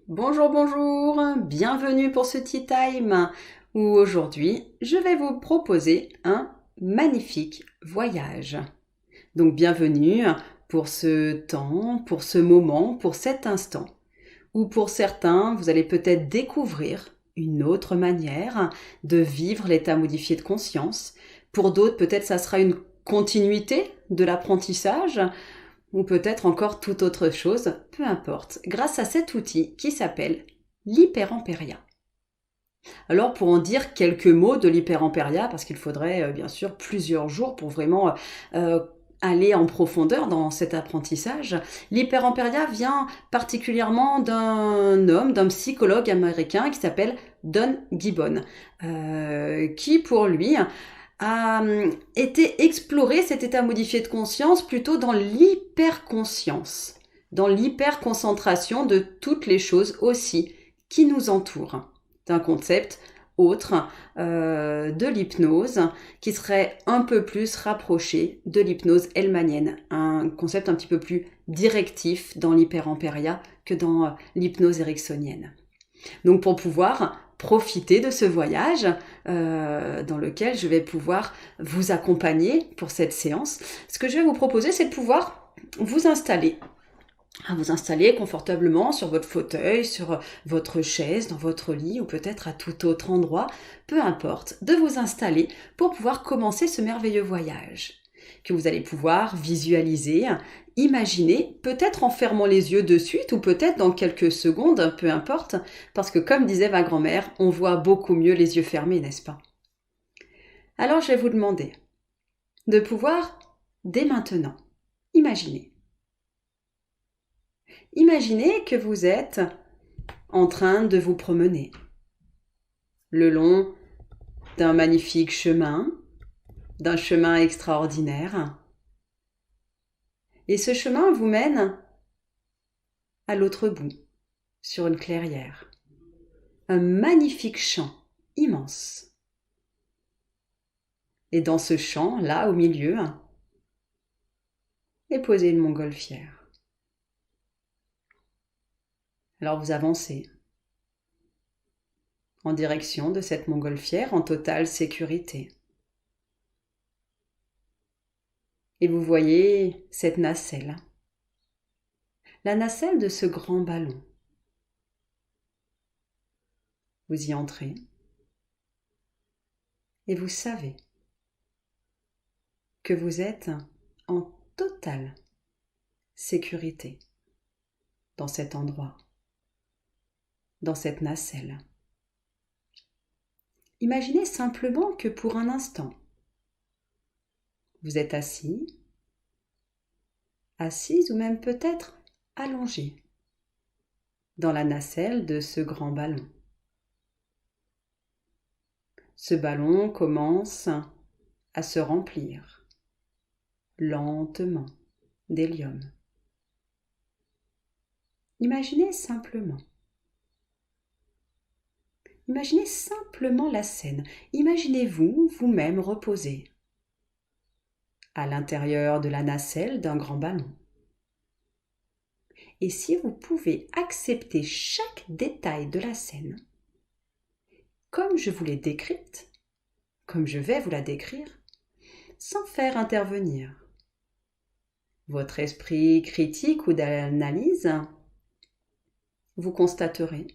Bonjour, bonjour, bienvenue pour ce Tea Time où aujourd'hui je vais vous proposer un magnifique voyage. Donc bienvenue pour ce temps, pour ce moment, pour cet instant où pour certains vous allez peut-être découvrir une autre manière de vivre l'état modifié de conscience. Pour d'autres peut-être ça sera une continuité de l'apprentissage ou peut-être encore toute autre chose, peu importe, grâce à cet outil qui s'appelle l'hyperampéria. Alors pour en dire quelques mots de l'hyperampéria, parce qu'il faudrait bien sûr plusieurs jours pour vraiment aller en profondeur dans cet apprentissage, l'hyperampéria vient particulièrement d'un psychologue américain qui s'appelle Don Gibbon, qui pour lui a été explorer cet état modifié de conscience plutôt dans l'hyperconscience, dans l'hyperconcentration de toutes les choses aussi qui nous entourent. C'est un concept autre de l'hypnose qui serait un peu plus rapproché de l'hypnose hellmanienne, un concept un petit peu plus directif dans l'hyperampéria que dans l'hypnose ericksonienne. Donc pour pouvoir profiter de ce voyage dans lequel je vais pouvoir vous accompagner pour cette séance, ce que je vais vous proposer, c'est de pouvoir vous installer confortablement sur votre fauteuil, sur votre chaise, dans votre lit ou peut-être à tout autre endroit, peu importe, de vous installer pour pouvoir commencer ce merveilleux voyage que vous allez pouvoir visualiser, imaginer, peut-être en fermant les yeux de suite ou peut-être dans quelques secondes, peu importe, parce que comme disait ma grand-mère, on voit beaucoup mieux les yeux fermés, n'est-ce pas? Alors je vais vous demander de pouvoir, dès maintenant, imaginer. Imaginez que vous êtes en train de vous promener le long d'un magnifique chemin, d'un chemin extraordinaire. Et ce chemin vous mène à l'autre bout, sur une clairière. Un magnifique champ, immense. Et dans ce champ, là, au milieu, est posée une montgolfière. Alors vous avancez en direction de cette montgolfière en totale sécurité. Et vous voyez cette nacelle. La nacelle de ce grand ballon. Vous y entrez et vous savez que vous êtes en totale sécurité dans cet endroit, dans cette nacelle. Imaginez simplement que pour un instant, vous êtes assis, assise ou même peut-être allongé dans la nacelle de ce grand ballon. Ce ballon commence à se remplir lentement d'hélium. Imaginez simplement la scène. Imaginez-vous vous-même reposer à l'intérieur de la nacelle d'un grand ballon. Et si vous pouvez accepter chaque détail de la scène, comme je vous l'ai décrite, comme je vais vous la décrire, sans faire intervenir votre esprit critique ou d'analyse, vous constaterez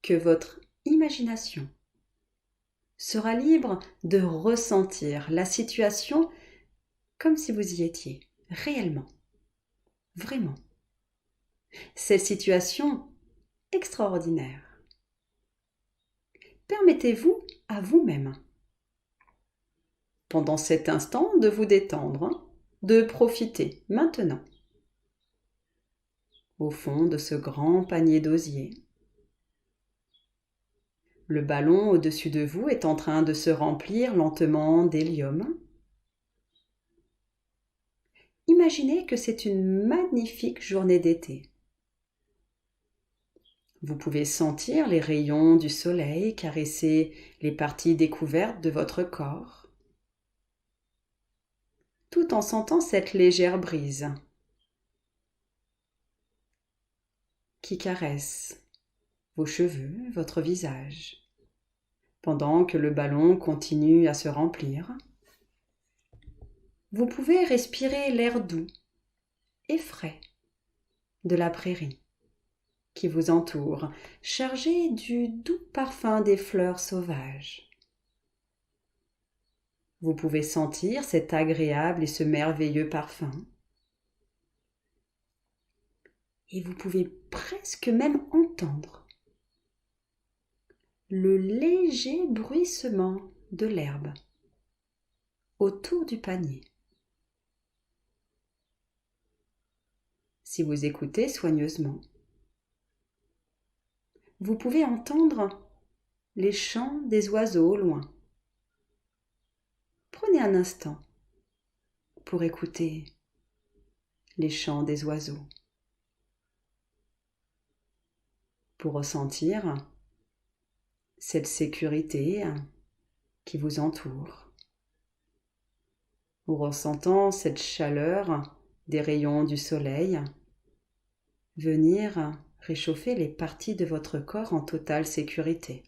que votre imagination sera libre de ressentir la situation comme si vous y étiez, réellement, vraiment. Cette situation extraordinaire. Permettez-vous à vous-même, pendant cet instant, de vous détendre, de profiter maintenant, au fond de ce grand panier d'osier. Le ballon au-dessus de vous est en train de se remplir lentement d'hélium. Imaginez que c'est une magnifique journée d'été. Vous pouvez sentir les rayons du soleil caresser les parties découvertes de votre corps, tout en sentant cette légère brise qui caresse vos cheveux, votre visage, pendant que le ballon continue à se remplir. Vous pouvez respirer l'air doux et frais de la prairie qui vous entoure, chargé du doux parfum des fleurs sauvages. Vous pouvez sentir cet agréable et ce merveilleux parfum. Et vous pouvez presque même entendre le léger bruissement de l'herbe autour du panier. Si vous écoutez soigneusement, vous pouvez entendre les chants des oiseaux au loin. Prenez un instant pour écouter les chants des oiseaux, pour ressentir cette sécurité qui vous entoure, ou ressentant cette chaleur des rayons du soleil venir réchauffer les parties de votre corps en totale sécurité,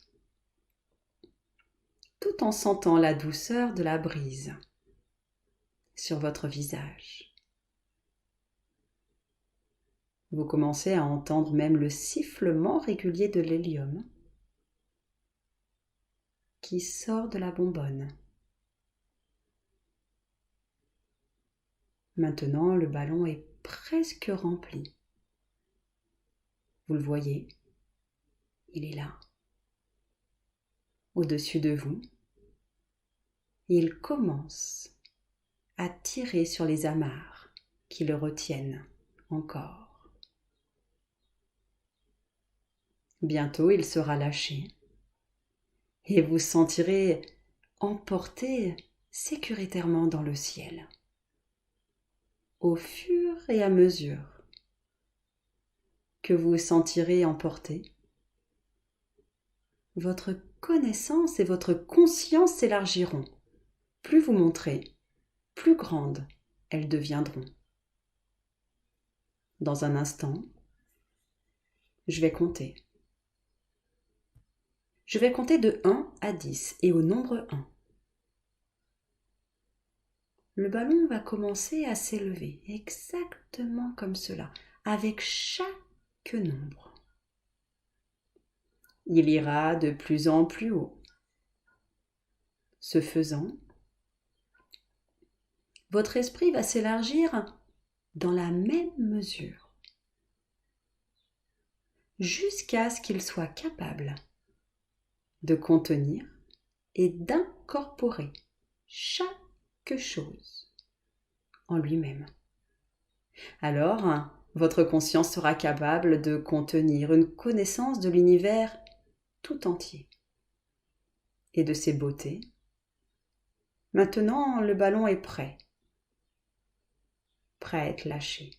tout en sentant la douceur de la brise sur votre visage. Vous commencez à entendre même le sifflement régulier de l'hélium qui sort de la bonbonne. Maintenant, le ballon est presque rempli. Vous le voyez, il est là, au-dessus de vous. Il commence à tirer sur les amarres qui le retiennent encore. Bientôt, il sera lâché et vous sentirez emporté sécuritairement dans le ciel. Au fur et à mesure que vous vous sentirez emporté, votre connaissance et votre conscience s'élargiront. Plus vous montrez, plus grandes elles deviendront. Dans un instant, je vais compter. Je vais compter de 1 à 10 et au nombre 1. Le ballon va commencer à s'élever exactement comme cela, avec chaque nombre. Il ira de plus en plus haut. Ce faisant, votre esprit va s'élargir dans la même mesure, jusqu'à ce qu'il soit capable de contenir et d'incorporer chaque chose en lui-même. Alors, votre conscience sera capable de contenir une connaissance de l'univers tout entier et de ses beautés. Maintenant, le ballon est prêt à être lâché.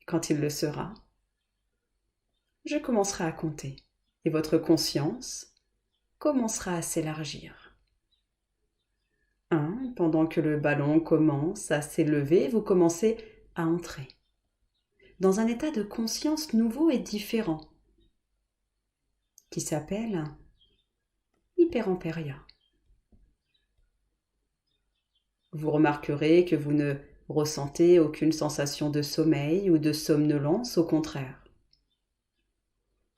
Quand il le sera, je commencerai à compter et votre conscience commencera à s'élargir. 1, pendant que le ballon commence à s'élever, vous commencez à entrer dans un état de conscience nouveau et différent qui s'appelle Hyperampéria. Vous remarquerez que vous ne ressentez aucune sensation de sommeil ou de somnolence, au contraire.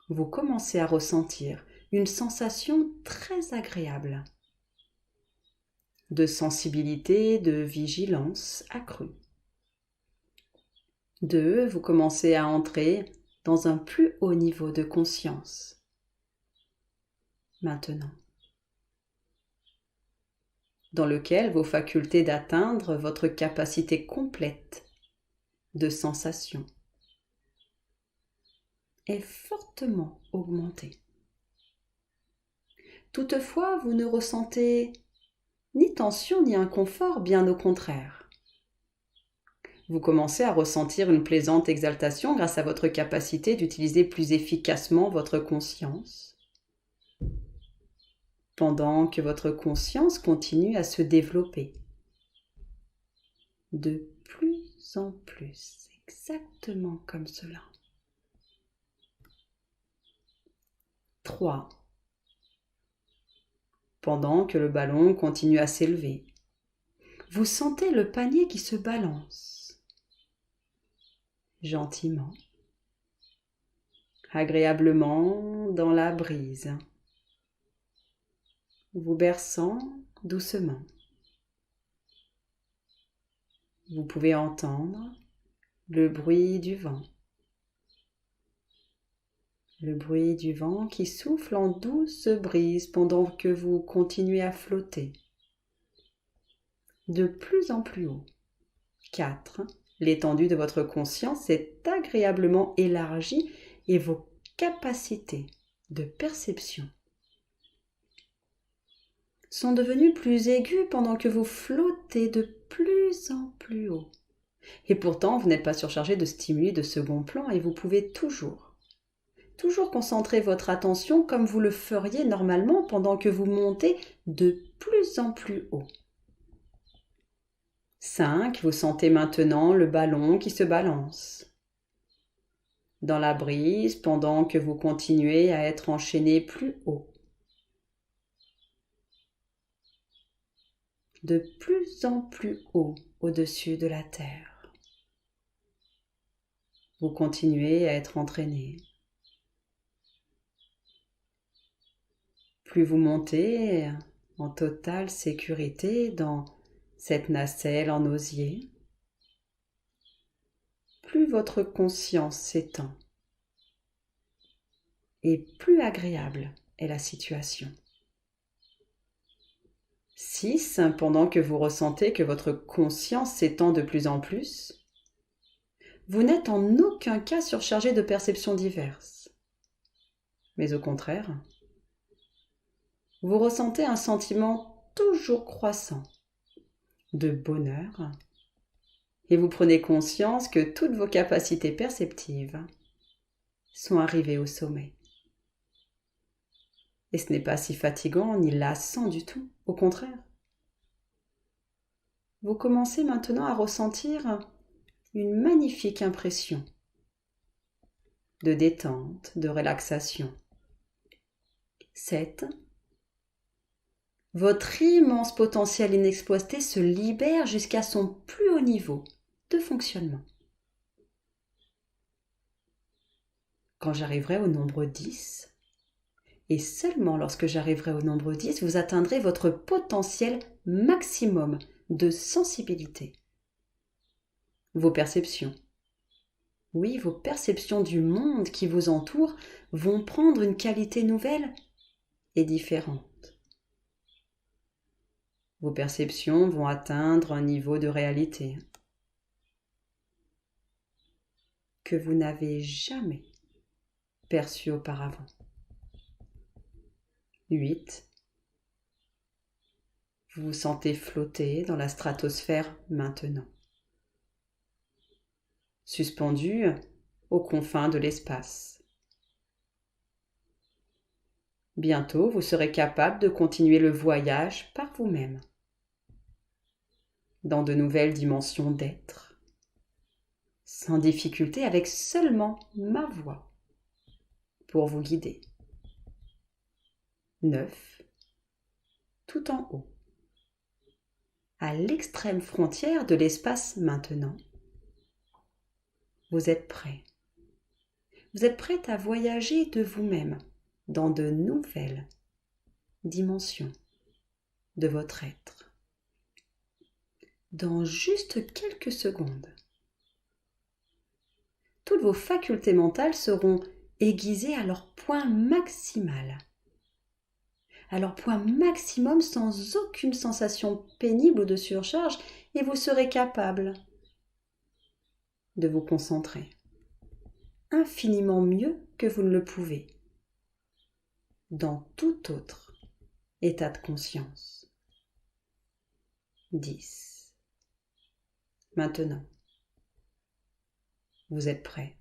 Vous commencez à ressentir une sensation très agréable de sensibilité, de vigilance accrue. 2, vous commencez à entrer dans un plus haut niveau de conscience. Maintenant, dans lequel vos facultés d'atteindre votre capacité complète de sensation est fortement augmentée. Toutefois, vous ne ressentez ni tension ni inconfort, bien au contraire. Vous commencez à ressentir une plaisante exaltation grâce à votre capacité d'utiliser plus efficacement votre conscience, pendant que votre conscience continue à se développer de plus en plus, exactement comme cela. 3. Pendant que le ballon continue à s'élever, vous sentez le panier qui se balance gentiment, agréablement dans la brise, vous berçant doucement. Vous pouvez entendre le bruit du vent. Le bruit du vent qui souffle en douce brise pendant que vous continuez à flotter. De plus en plus haut. 4. L'étendue de votre conscience est agréablement élargie et vos capacités de perception sont devenues plus aiguës pendant que vous flottez de plus en plus haut. Et pourtant, vous n'êtes pas surchargé de stimuli de second plan et vous pouvez toujours concentrer votre attention comme vous le feriez normalement pendant que vous montez de plus en plus haut. 5. Vous sentez maintenant le ballon qui se balance dans la brise pendant que vous continuez à être enchaîné plus haut. De plus en plus haut au-dessus de la terre. Vous continuez à être entraîné. Plus vous montez en totale sécurité dans cette nacelle en osier, plus votre conscience s'étend et plus agréable est la situation. 6. Pendant que vous ressentez que votre conscience s'étend de plus en plus, vous n'êtes en aucun cas surchargé de perceptions diverses, mais au contraire, vous ressentez un sentiment toujours croissant de bonheur et vous prenez conscience que toutes vos capacités perceptives sont arrivées au sommet. Et ce n'est pas si fatigant ni lassant du tout, au contraire. Vous commencez maintenant à ressentir une magnifique impression de détente, de relaxation. 7. Votre immense potentiel inexploité se libère jusqu'à son plus haut niveau de fonctionnement. Quand j'arriverai au nombre 10, et seulement lorsque j'arriverai au nombre 10, vous atteindrez votre potentiel maximum de sensibilité. Vos perceptions, oui, vos perceptions du monde qui vous entoure vont prendre une qualité nouvelle et différente. Vos perceptions vont atteindre un niveau de réalité que vous n'avez jamais perçu auparavant. 8. Vous vous sentez flotter dans la stratosphère maintenant, suspendu aux confins de l'espace. Bientôt, vous serez capable de continuer le voyage par vous-même, dans de nouvelles dimensions d'être, sans difficulté, avec seulement ma voix pour vous guider. 9. Tout en haut, à l'extrême frontière de l'espace maintenant, vous êtes prêt. Vous êtes prête à voyager de vous-même dans de nouvelles dimensions de votre être. Dans juste quelques secondes, toutes vos facultés mentales seront aiguisées à leur point maximal. À leur point maximum sans aucune sensation pénible ou de surcharge, et vous serez capable de vous concentrer infiniment mieux que vous ne le pouvez dans tout autre état de conscience. 10. Maintenant, vous êtes prêt.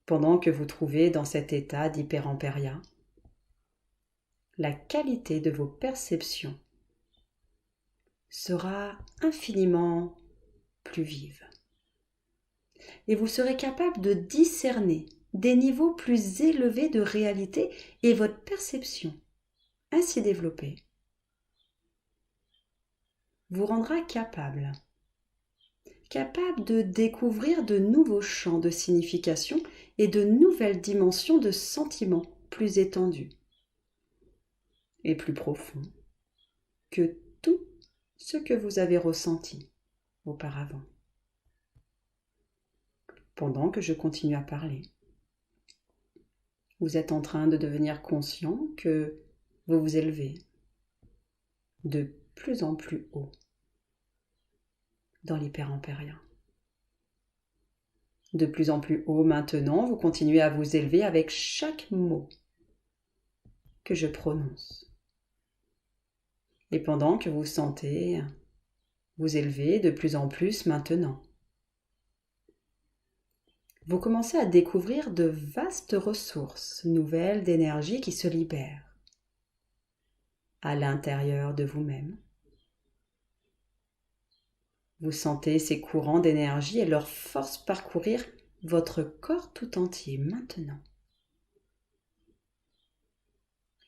Pendant que vous trouvez dans cet état d'hyperampéria, la qualité de vos perceptions sera infiniment plus vive. Et vous serez capable de discerner des niveaux plus élevés de réalité et votre perception, ainsi développée, vous rendra capable de découvrir de nouveaux champs de signification et de nouvelles dimensions de sentiments plus étendus et plus profonds que tout ce que vous avez ressenti auparavant. Pendant que je continue à parler, vous êtes en train de devenir conscient que vous vous élevez de plus en plus haut dans l'hyperampérien. De plus en plus haut maintenant, vous continuez à vous élever avec chaque mot que je prononce. Et pendant que vous sentez vous élever de plus en plus maintenant, vous commencez à découvrir de vastes ressources nouvelles d'énergie qui se libèrent à l'intérieur de vous-même. Vous sentez ces courants d'énergie et leur force parcourir votre corps tout entier maintenant.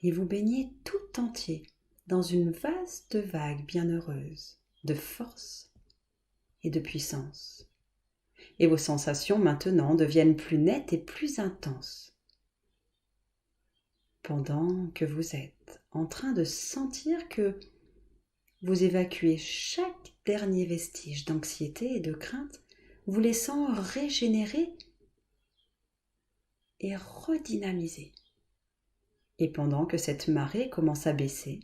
Et vous baignez tout entier dans une vaste vague bienheureuse de force et de puissance. Et vos sensations maintenant deviennent plus nettes et plus intenses. Pendant que vous êtes en train de sentir que vous évacuez chaque dernier vestige d'anxiété et de crainte, vous laissant régénérer et redynamiser. Et pendant que cette marée commence à baisser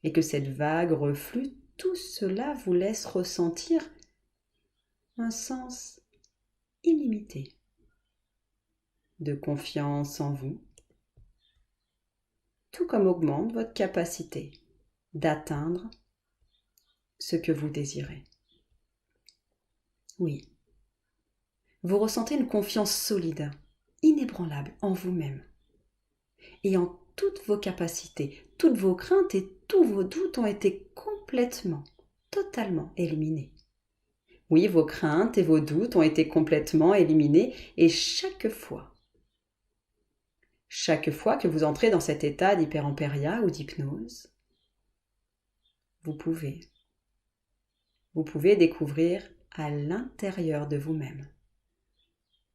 et que cette vague reflue, tout cela vous laisse ressentir un sens illimité de confiance en vous, tout comme augmente votre capacité d'atteindre ce que vous désirez. Oui, vous ressentez une confiance solide, inébranlable en vous-même et en toutes vos capacités. Toutes vos craintes et tous vos doutes ont été complètement, totalement éliminés. Oui, vos craintes et vos doutes ont été complètement éliminés et chaque fois que vous entrez dans cet état d'hyperampéria ou d'hypnose, vous pouvez découvrir à l'intérieur de vous-même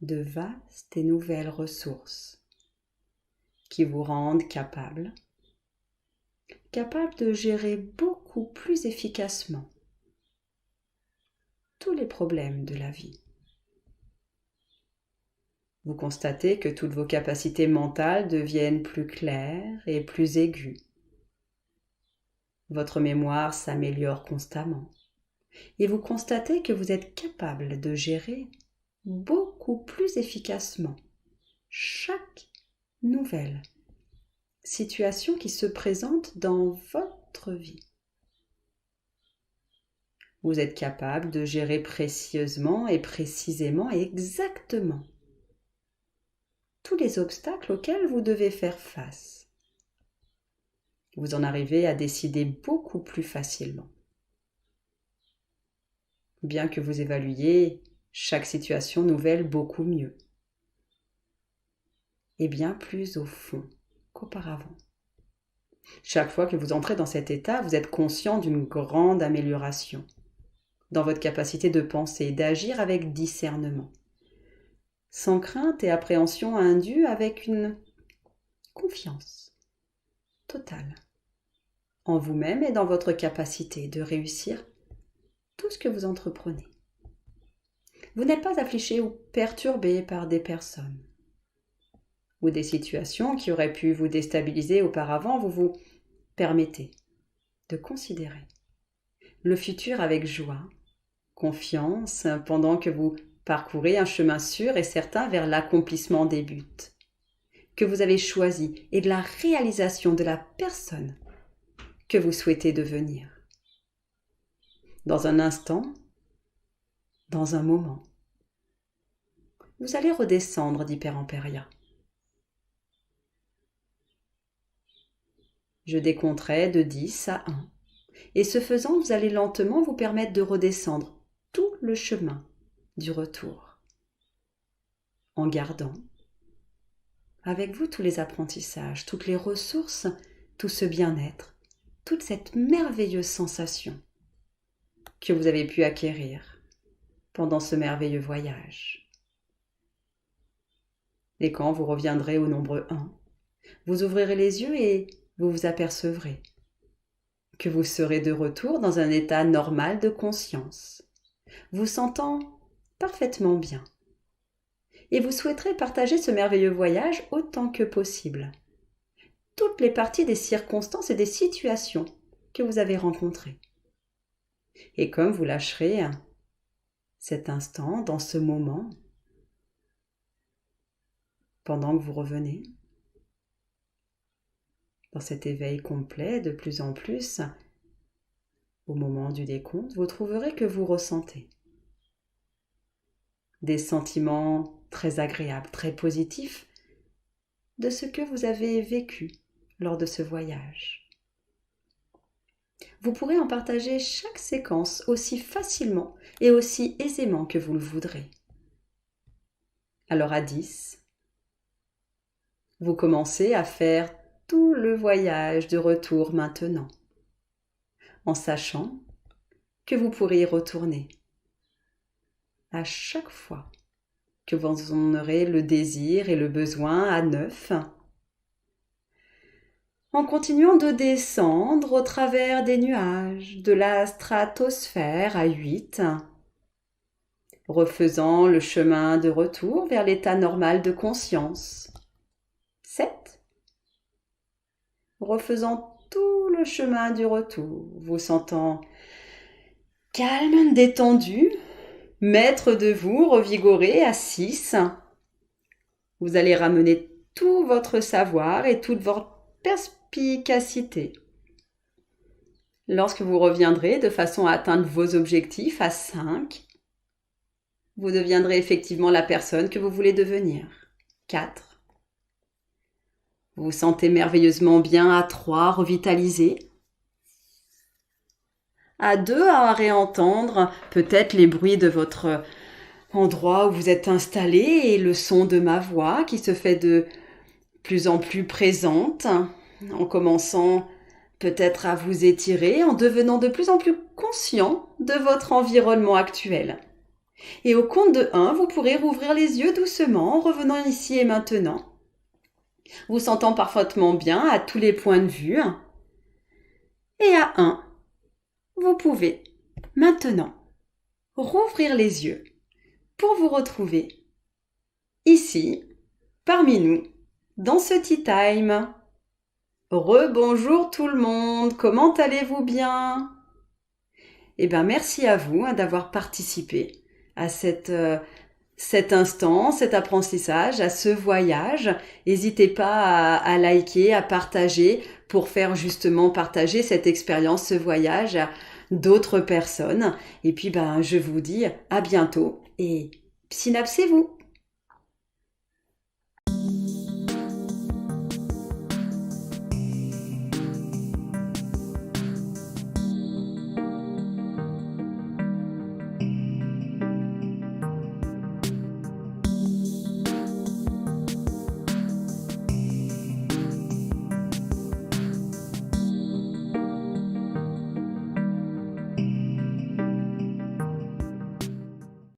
de vastes et nouvelles ressources qui vous rendent capable de gérer beaucoup plus efficacement tous les problèmes de la vie. Vous constatez que toutes vos capacités mentales deviennent plus claires et plus aiguës. Votre mémoire s'améliore constamment et vous constatez que vous êtes capable de gérer beaucoup plus efficacement chaque nouvelle situation qui se présente dans votre vie. Vous êtes capable de gérer précieusement et précisément et exactement tous les obstacles auxquels vous devez faire face. Vous en arrivez à décider beaucoup plus facilement. Bien que vous évaluiez chaque situation nouvelle beaucoup mieux et bien plus au fond qu'auparavant. Chaque fois que vous entrez dans cet état, vous êtes conscient d'une grande amélioration dans votre capacité de penser et d'agir avec discernement, sans crainte et appréhension indue, avec une confiance totale en vous-même et dans votre capacité de réussir tout ce que vous entreprenez. Vous n'êtes pas affligé ou perturbé par des personnes ou des situations qui auraient pu vous déstabiliser auparavant. Vous vous permettez de considérer le futur avec joie, confiance, pendant que vous parcourez un chemin sûr et certain vers l'accomplissement des buts que vous avez choisis et de la réalisation de la personne que vous souhaitez devenir. Dans un instant, dans un moment, vous allez redescendre d'hyperampéria. Je décompterai de 10 à 1. Et ce faisant, vous allez lentement vous permettre de redescendre tout le chemin du retour. en gardant avec vous tous les apprentissages, toutes les ressources, tout ce bien-être, toute cette merveilleuse sensation que vous avez pu acquérir pendant ce merveilleux voyage. Et quand vous reviendrez au nombre 1, vous ouvrirez les yeux et vous vous apercevrez que vous serez de retour dans un état normal de conscience, vous sentant parfaitement bien. Et vous souhaiterez partager ce merveilleux voyage autant que possible. Toutes les parties des circonstances et des situations que vous avez rencontrées. Et comme vous lâcherez cet instant, dans ce moment, pendant que vous revenez, dans cet éveil complet de plus en plus, au moment du décompte, vous trouverez que vous ressentez des sentiments très agréables, très positifs de ce que vous avez vécu lors de ce voyage. Vous pourrez en partager chaque séquence aussi facilement et aussi aisément que vous le voudrez. Alors à 10, vous commencez à faire tout le voyage de retour maintenant, en sachant que vous pourrez y retourner à chaque fois que vous en aurez le désir et le besoin à 9, en continuant de descendre au travers des nuages de la stratosphère à 8, refaisant le chemin de retour vers l'état normal de conscience. 7, refaisant tout le chemin du retour, vous sentant calme, détendu, maître de vous, revigoré à 6. Vous allez ramener tout votre savoir et toute votre perspicacité. Lorsque vous reviendrez de façon à atteindre vos objectifs à 5, vous deviendrez effectivement la personne que vous voulez devenir. 4. Vous vous sentez merveilleusement bien à 3, revitalisé. À 2, à réentendre peut-être les bruits de votre endroit où vous êtes installé et le son de ma voix qui se fait de plus en plus présente, en commençant peut-être à vous étirer, en devenant de plus en plus conscient de votre environnement actuel. Et au compte de 1, vous pourrez rouvrir les yeux doucement en revenant ici et maintenant, vous sentant parfaitement bien à tous les points de vue. Et à 1, vous pouvez maintenant rouvrir les yeux pour vous retrouver ici, parmi nous, dans ce Tea Time. Rebonjour tout le monde, comment allez-vous bien? Eh bien, merci à vous d'avoir participé à cet instant, cet apprentissage, à ce voyage. N'hésitez pas à liker, à partager pour faire justement partager cette expérience, ce voyage à d'autres personnes. Et puis, je vous dis à bientôt et synapsez-vous!